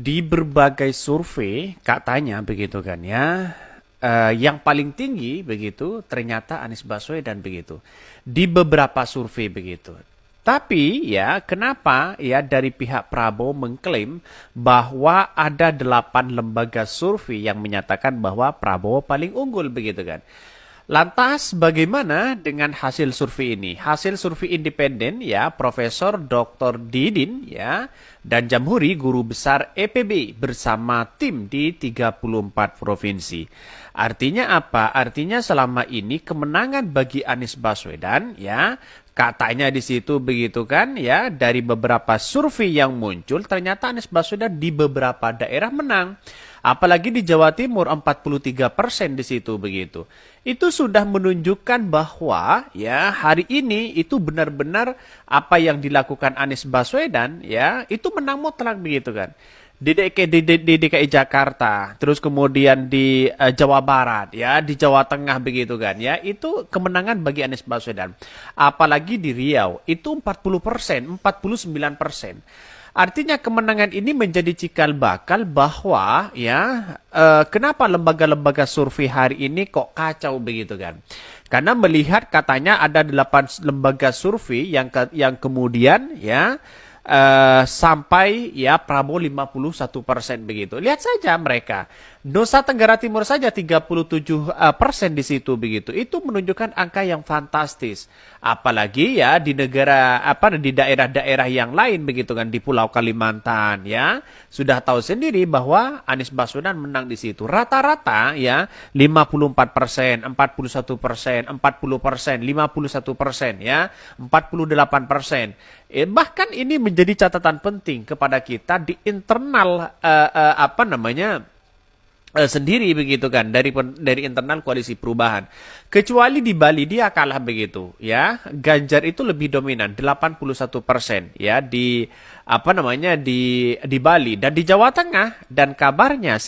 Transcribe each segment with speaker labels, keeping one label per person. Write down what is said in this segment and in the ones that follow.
Speaker 1: Di berbagai survei katanya begitu kan ya, yang paling tinggi begitu ternyata Anies Baswedan begitu. Di beberapa survei begitu. Tapi ya kenapa ya dari pihak Prabowo mengklaim bahwa ada 8 lembaga survei yang menyatakan bahwa Prabowo paling unggul begitu kan. Lantas bagaimana dengan hasil survei ini? Hasil survei independen ya Profesor Dr. Didin ya dan Jamhuri Guru Besar EPB bersama tim di 34 provinsi. Artinya apa? Artinya selama ini kemenangan bagi Anies Baswedan ya katanya di situ begitu kan ya dari beberapa survei yang muncul ternyata Anies Baswedan di beberapa daerah menang. Apalagi di Jawa Timur 43% di situ begitu. Itu sudah menunjukkan bahwa ya hari ini itu benar-benar apa yang dilakukan Anies Baswedan ya itu menang mutlak begitu kan. Di DKI Jakarta, terus kemudian di Jawa Barat, ya di Jawa Tengah begitu kan, ya itu kemenangan bagi Anies Baswedan. Apalagi di Riau itu 40%, 49%. Artinya kemenangan ini menjadi cikal bakal bahwa ya kenapa lembaga-lembaga survei hari ini kok kacau begitu kan? Karena melihat katanya ada 8 lembaga survei yang kemudian ya sampai ya Prabowo 51% begitu. Lihat saja mereka. Nusa Tenggara Timur saja 37% di situ begitu. Itu menunjukkan angka yang fantastis. Apalagi ya di negara di daerah-daerah yang lain begitu kan di Pulau Kalimantan ya. Sudah tahu sendiri bahwa Anies Baswedan menang di situ. Rata-rata ya 54%, 41%, 40%, 51% ya, 48%. Bahkan ini menjadi catatan penting kepada kita di internal sendiri begitu kan dari internal koalisi perubahan. Kecuali di Bali dia kalah begitu ya. Ganjar itu lebih dominan 81% ya di Bali dan di Jawa Tengah dan kabarnya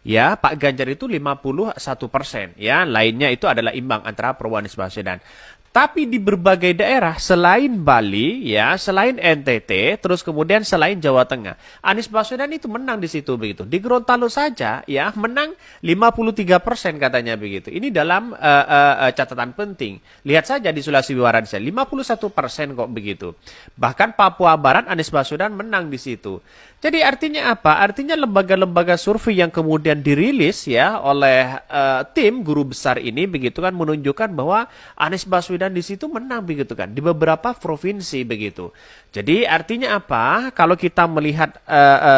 Speaker 1: ya Pak Ganjar itu 51% ya. Lainnya itu adalah imbang antara Prabowo Anies Baswedan. Tapi di berbagai daerah selain Bali, ya, selain NTT, terus kemudian selain Jawa Tengah, Anies Baswedan itu menang di situ begitu. Di Gorontalo saja, ya, menang 53% katanya begitu. Ini dalam catatan penting. Lihat saja di Sulawesi Barat, 51% kok begitu. Bahkan Papua Barat Anies Baswedan menang di situ. Jadi artinya apa? Artinya lembaga-lembaga survei yang kemudian dirilis ya oleh tim guru besar ini begitu kan menunjukkan bahwa Anies Baswedan di situ menang begitu kan di beberapa provinsi begitu. Jadi artinya apa? Kalau kita melihat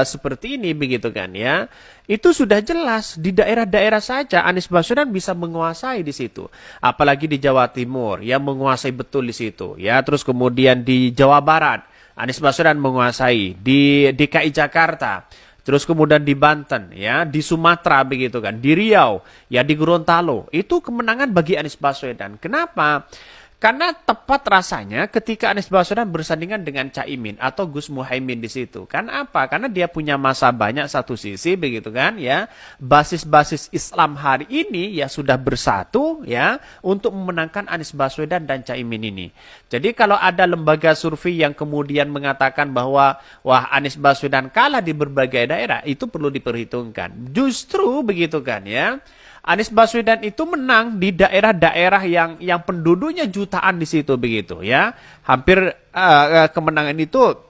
Speaker 1: seperti ini begitu kan ya, itu sudah jelas di daerah-daerah saja Anies Baswedan bisa menguasai di situ. Apalagi di Jawa Timur yang menguasai betul di situ ya. Terus kemudian di Jawa Barat Anies Baswedan menguasai di DKI Jakarta, terus kemudian di Banten, ya, di Sumatera begitu kan, di Riau, ya di Gorontalo. Itu kemenangan bagi Anies Baswedan. Kenapa? Karena tepat rasanya ketika Anies Baswedan bersandingan dengan Caimin atau Gus Muhaimin di situ. Karena apa? Karena dia punya masa banyak satu sisi begitu kan ya. Basis-basis Islam hari ini ya sudah bersatu ya untuk memenangkan Anies Baswedan dan Caimin ini. Jadi kalau ada lembaga survei yang kemudian mengatakan bahwa wah Anies Baswedan kalah di berbagai daerah, itu perlu diperhitungkan. Justru begitu kan ya. Anies Baswedan itu menang di daerah-daerah yang penduduknya jutaan di situ begitu ya. Hampir kemenangan itu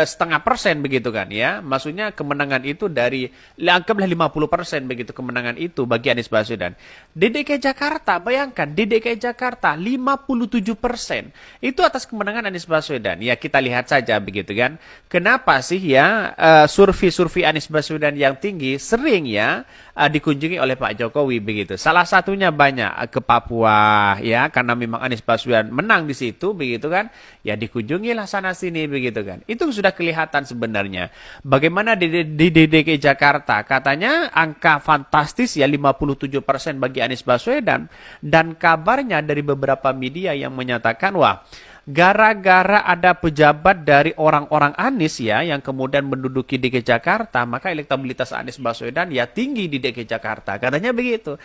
Speaker 1: setengah persen begitu kan ya. Maksudnya kemenangan itu dari anggaplah 50% begitu kemenangan itu bagi Anies Baswedan. Di DKI Jakarta bayangkan di DKI Jakarta 57% itu atas kemenangan Anies Baswedan. Ya kita lihat saja begitu kan. Kenapa sih ya survei Anies Baswedan yang tinggi sering ya dikunjungi oleh Pak Jokowi begitu. Salah satunya banyak ke Papua ya karena memang Anies Baswedan menang di situ begitu kan. Ya dikunjungilah sana sini begitu kan. Itu sudah kelihatan sebenarnya. Bagaimana di DKI Jakarta katanya angka fantastis ya 57% bagi Anies Baswedan dan kabarnya dari beberapa media yang menyatakan wah gara-gara ada pejabat dari orang-orang Anies ya yang kemudian menduduki DKI Jakarta, maka elektabilitas Anies Baswedan ya tinggi di DKI Jakarta. Katanya begitu.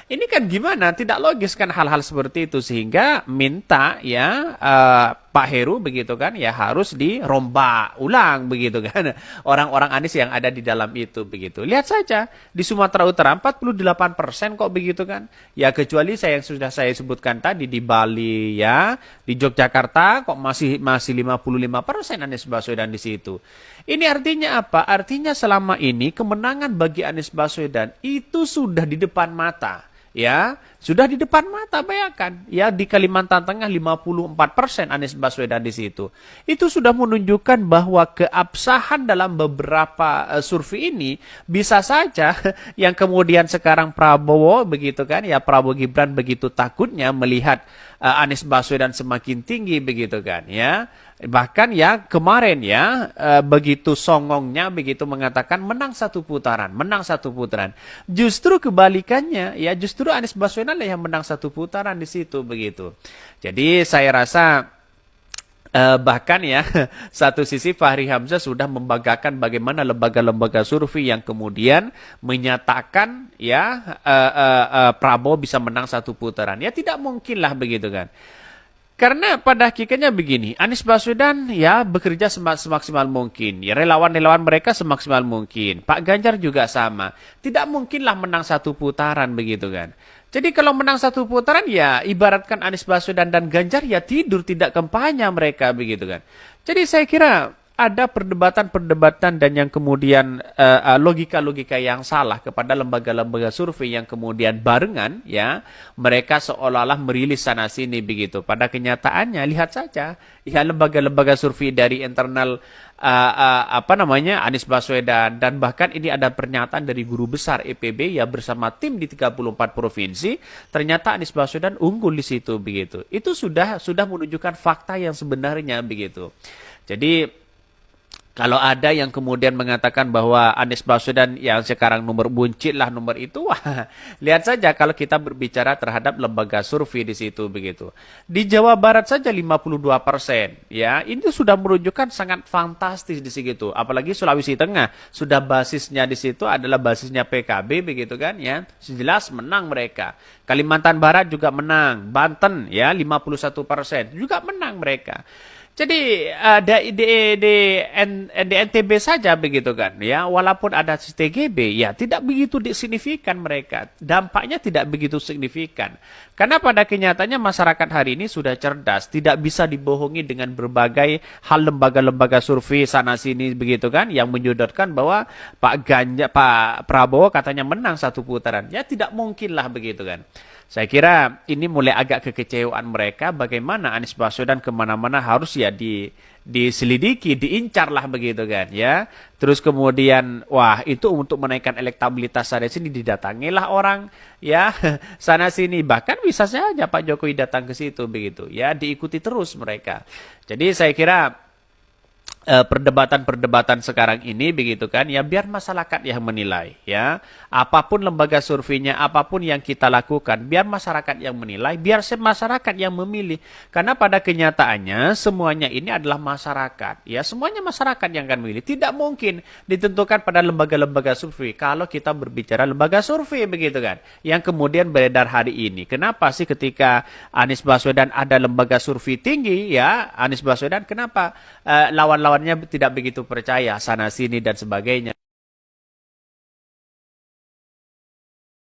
Speaker 1: Ini kan gimana? Tidak logis kan hal-hal seperti itu sehingga minta ya Pak Heru begitu kan, ya harus dirombak ulang begitu kan. Orang-orang Anies yang ada di dalam itu begitu. Lihat saja di Sumatera Utara 48% kok begitu kan. Ya kecuali yang sudah saya sebutkan tadi di Bali ya, di Yogyakarta kok masih 55% Anies Baswedan di situ. Ini artinya apa? Artinya selama ini kemenangan bagi Anies Baswedan itu sudah di depan mata. Ya, sudah di depan mata, bayangkan. Ya, di Kalimantan Tengah 54% Anies Baswedan di situ. Itu sudah menunjukkan bahwa keabsahan dalam beberapa survei ini bisa saja yang kemudian sekarang Prabowo begitu kan, ya Prabowo Gibran begitu takutnya melihat Anies Baswedan semakin tinggi begitu kan, ya. Bahkan ya kemarin ya begitu songongnya begitu mengatakan menang satu putaran. Justru kebalikannya ya, justru Anies Baswedan lah yang menang satu putaran di situ begitu. Jadi saya rasa bahkan ya satu sisi Fahri Hamzah sudah membanggakan bagaimana lembaga-lembaga survei yang kemudian menyatakan ya Prabowo bisa menang satu putaran. Ya tidak mungkin lah begitu kan. Karena pada hakikatnya begini, Anies Baswedan ya bekerja semaksimal mungkin. Ya, relawan-relawan mereka semaksimal mungkin. Pak Ganjar juga sama. Tidak mungkinlah menang satu putaran begitu kan. Jadi kalau menang satu putaran ya ibaratkan Anies Baswedan dan Ganjar ya tidur tidak kampanye mereka begitu kan. Jadi saya kira ada perdebatan-perdebatan dan yang kemudian logika-logika yang salah kepada lembaga-lembaga survei yang kemudian barengan ya mereka seolah-olah merilis sana sini begitu. Pada kenyataannya lihat saja ya lembaga-lembaga survei dari internal Anies Baswedan dan bahkan ini ada pernyataan dari guru besar EPB ya bersama tim di 34 provinsi ternyata Anies Baswedan unggul di situ begitu. Itu sudah menunjukkan fakta yang sebenarnya begitu. Jadi kalau ada yang kemudian mengatakan bahwa Anies Baswedan yang sekarang nomor buncit lah nomor itu, wah, lihat saja kalau kita berbicara terhadap lembaga survei di situ begitu. Di Jawa Barat saja 52%, ya ini sudah menunjukkan sangat fantastis di situ. Apalagi Sulawesi Tengah sudah basisnya di situ adalah basisnya PKB begitu kan, ya jelas menang mereka. Kalimantan Barat juga menang, Banten ya 51% juga menang mereka. Jadi di NTB saja begitu kan ya, walaupun ada TGB ya tidak begitu signifikan mereka, dampaknya tidak begitu signifikan. Karena pada kenyataannya masyarakat hari ini sudah cerdas, tidak bisa dibohongi dengan berbagai hal lembaga-lembaga survei sana sini begitu kan, yang menyodorkan bahwa Pak Prabowo katanya menang satu putaran, ya tidak mungkin lah begitu kan. Saya kira ini mulai agak kekecewaan mereka bagaimana Anies Baswedan kemana-mana harus ya diselidiki, diincar lah begitu kan ya. Terus kemudian wah itu untuk menaikkan elektabilitas sana sini didatangilah orang ya sana sini, bahkan bisa saja Pak Jokowi datang ke situ begitu ya, diikuti terus mereka. Jadi saya kira perdebatan-perdebatan sekarang ini begitu kan ya biar masyarakat yang menilai ya, apapun lembaga surveinya, apapun yang kita lakukan biar masyarakat yang menilai, biar masyarakat yang memilih. Karena pada kenyataannya semuanya ini adalah masyarakat ya, semuanya masyarakat yang akan memilih, tidak mungkin ditentukan pada lembaga-lembaga survei. Kalau kita berbicara lembaga survei begitu kan yang kemudian beredar hari ini, kenapa sih ketika Anies Baswedan ada lembaga survei tinggi ya, Anies Baswedan kenapa lawan-lawannya tidak begitu percaya sana sini dan sebagainya.